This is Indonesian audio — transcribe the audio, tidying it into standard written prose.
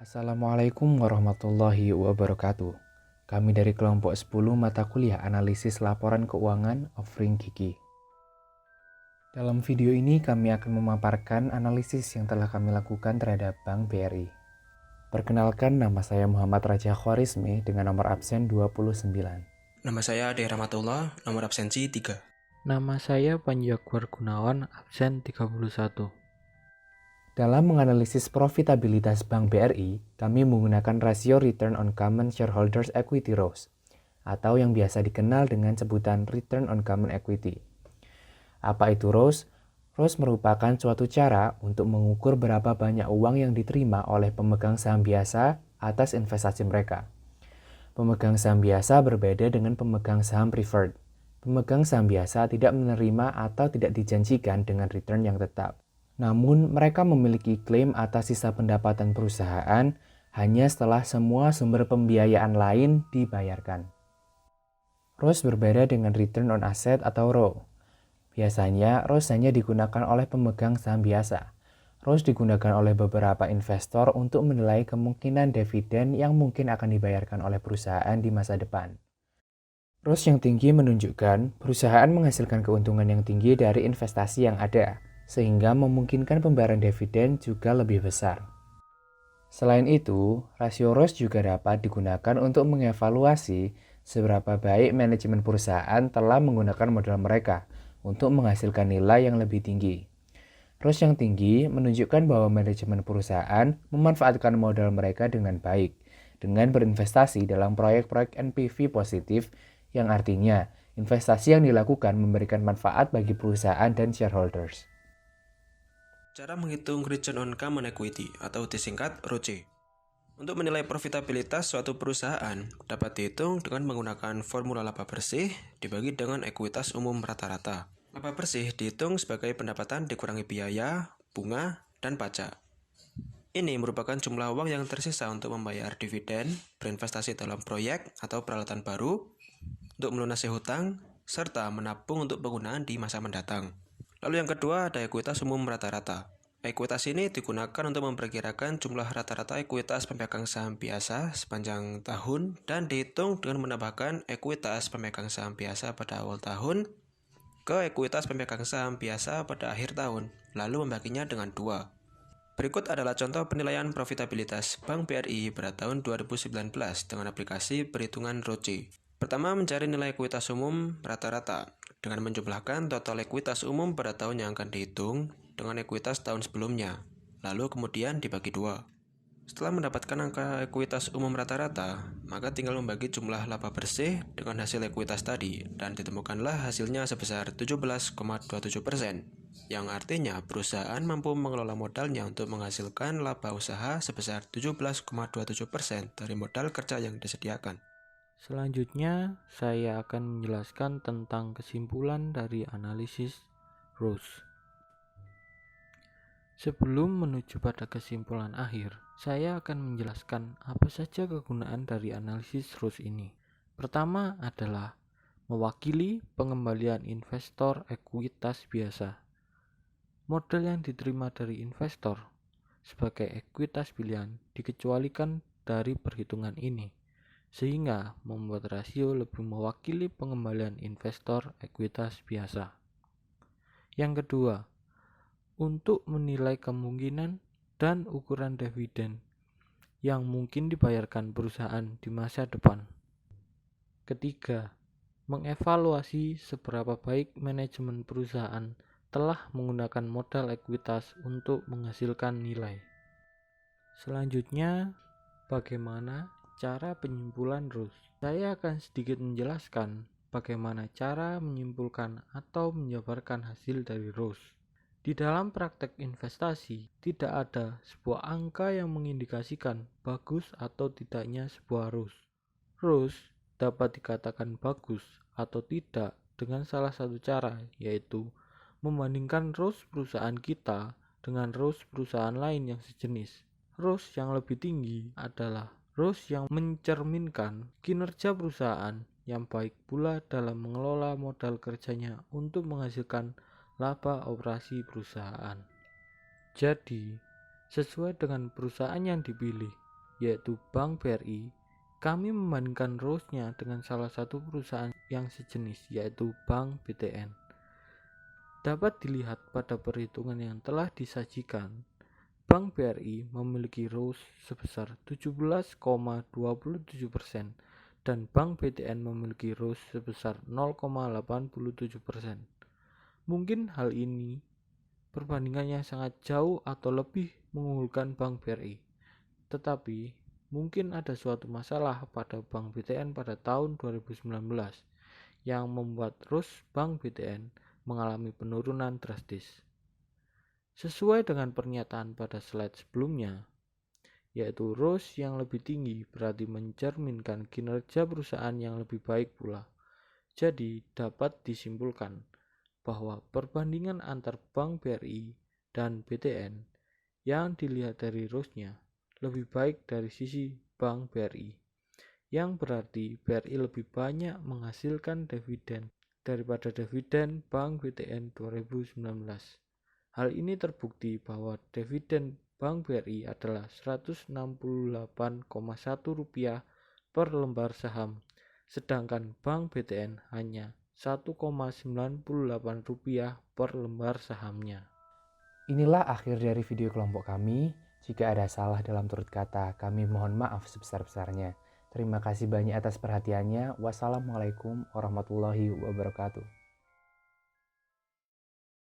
Assalamualaikum warahmatullahi wabarakatuh. Kami dari kelompok 10 mata kuliah analisis laporan keuangan offering Gigi. Dalam video ini kami akan memaparkan analisis yang telah kami lakukan terhadap Bank BRI. Perkenalkan, nama saya Muhammad Raja Khwarizmi dengan nomor absen 29. Nama saya Ade Rahmatullah, nomor absensi 3. Nama saya Panji Akbar Gunawan, absen 31. Dalam menganalisis profitabilitas Bank BRI, kami menggunakan rasio Return on Common Shareholders Equity ROCE, atau yang biasa dikenal dengan sebutan Return on Common Equity. Apa itu ROCE? ROCE merupakan suatu cara untuk mengukur berapa banyak uang yang diterima oleh pemegang saham biasa atas investasi mereka. Pemegang saham biasa berbeda dengan pemegang saham preferred. Pemegang saham biasa tidak menerima atau tidak dijanjikan dengan return yang tetap. Namun, mereka memiliki klaim atas sisa pendapatan perusahaan hanya setelah semua sumber pembiayaan lain dibayarkan. ROCE berbeda dengan Return on Asset atau ROE. Biasanya, ROCE hanya digunakan oleh pemegang saham biasa. ROCE digunakan oleh beberapa investor untuk menilai kemungkinan dividen yang mungkin akan dibayarkan oleh perusahaan di masa depan. ROCE yang tinggi menunjukkan perusahaan menghasilkan keuntungan yang tinggi dari investasi yang ada, sehingga memungkinkan pembayaran dividen juga lebih besar. Selain itu, rasio ROCE juga dapat digunakan untuk mengevaluasi seberapa baik manajemen perusahaan telah menggunakan modal mereka untuk menghasilkan nilai yang lebih tinggi. ROCE yang tinggi menunjukkan bahwa manajemen perusahaan memanfaatkan modal mereka dengan baik, dengan berinvestasi dalam proyek-proyek NPV positif, yang artinya investasi yang dilakukan memberikan manfaat bagi perusahaan dan shareholders. Cara menghitung Return on Common Equity atau disingkat ROCE. Untuk menilai profitabilitas suatu perusahaan dapat dihitung dengan menggunakan formula laba bersih dibagi dengan ekuitas umum rata-rata. Laba bersih dihitung sebagai pendapatan dikurangi biaya, bunga, dan pajak. Ini merupakan jumlah uang yang tersisa untuk membayar dividen, berinvestasi dalam proyek atau peralatan baru, untuk melunasi hutang, serta menabung untuk penggunaan di masa mendatang. Lalu yang kedua ada ekuitas umum rata-rata. Ekuitas ini digunakan untuk memperkirakan jumlah rata-rata ekuitas pemegang saham biasa sepanjang tahun dan dihitung dengan menambahkan ekuitas pemegang saham biasa pada awal tahun ke ekuitas pemegang saham biasa pada akhir tahun, lalu membaginya dengan 2. Berikut adalah contoh penilaian profitabilitas Bank BRI pada tahun 2019 dengan aplikasi perhitungan ROCE. Pertama, mencari nilai ekuitas umum rata-rata dengan menjumlahkan total ekuitas umum pada tahun yang akan dihitung dengan ekuitas tahun sebelumnya, lalu kemudian dibagi 2. Setelah mendapatkan angka ekuitas umum rata-rata, maka tinggal membagi jumlah laba bersih dengan hasil ekuitas tadi dan ditemukanlah hasilnya sebesar 17,27%, yang artinya perusahaan mampu mengelola modalnya untuk menghasilkan laba usaha sebesar 17,27% dari modal kerja yang disediakan. Selanjutnya, saya akan menjelaskan tentang kesimpulan dari analisis ROCE. Sebelum menuju pada kesimpulan akhir, saya akan menjelaskan apa saja kegunaan dari analisis ROCE ini. Pertama adalah mewakili pengembalian investor ekuitas biasa. Modal yang diterima dari investor sebagai ekuitas pilihan dikecualikan dari perhitungan ini, sehingga membuat rasio lebih mewakili pengembalian investor ekuitas biasa. Yang kedua, untuk menilai kemungkinan dan ukuran dividen yang mungkin dibayarkan perusahaan di masa depan. Ketiga, mengevaluasi seberapa baik manajemen perusahaan telah menggunakan modal ekuitas untuk menghasilkan nilai. Selanjutnya, bagaimana cara penyimpulan ROCE? Saya akan sedikit menjelaskan bagaimana cara menyimpulkan atau menjabarkan hasil dari ROCE. Di dalam praktek investasi, tidak ada sebuah angka yang mengindikasikan bagus atau tidaknya sebuah ROCE. ROCE dapat dikatakan bagus atau tidak dengan salah satu cara, yaitu membandingkan ROCE perusahaan kita dengan ROCE perusahaan lain yang sejenis. ROCE yang lebih tinggi adalah ROCE yang mencerminkan kinerja perusahaan yang baik pula dalam mengelola modal kerjanya untuk menghasilkan laba operasi perusahaan. Jadi, sesuai dengan perusahaan yang dipilih, yaitu Bank BRI, kami membandingkan ROAS-nya dengan salah satu perusahaan yang sejenis, yaitu Bank BTN. Dapat dilihat pada perhitungan yang telah disajikan, Bank BRI memiliki ROAS sebesar 17,27% dan Bank BTN memiliki ROAS sebesar 0,87%. Mungkin hal ini perbandingannya sangat jauh atau lebih mengunggulkan Bank BRI. Tetapi mungkin ada suatu masalah pada Bank BTN pada tahun 2019 yang membuat ROAS Bank BTN mengalami penurunan drastis. Sesuai dengan pernyataan pada slide sebelumnya, yaitu ROAS yang lebih tinggi berarti mencerminkan kinerja perusahaan yang lebih baik pula. Jadi dapat disimpulkan bahwa perbandingan antar Bank BRI dan BTN yang dilihat dari ROAS-nya lebih baik dari sisi Bank BRI, yang berarti BRI lebih banyak menghasilkan dividen daripada dividen Bank BTN 2019. Hal ini terbukti bahwa dividen Bank BRI adalah Rp168,1 per lembar saham, sedangkan Bank BTN hanya Rp1,98 per lembar sahamnya. Inilah akhir dari video kelompok kami. Jika ada salah dalam turut kata, kami mohon maaf sebesar-besarnya. Terima kasih banyak atas perhatiannya. Wassalamualaikum warahmatullahi wabarakatuh.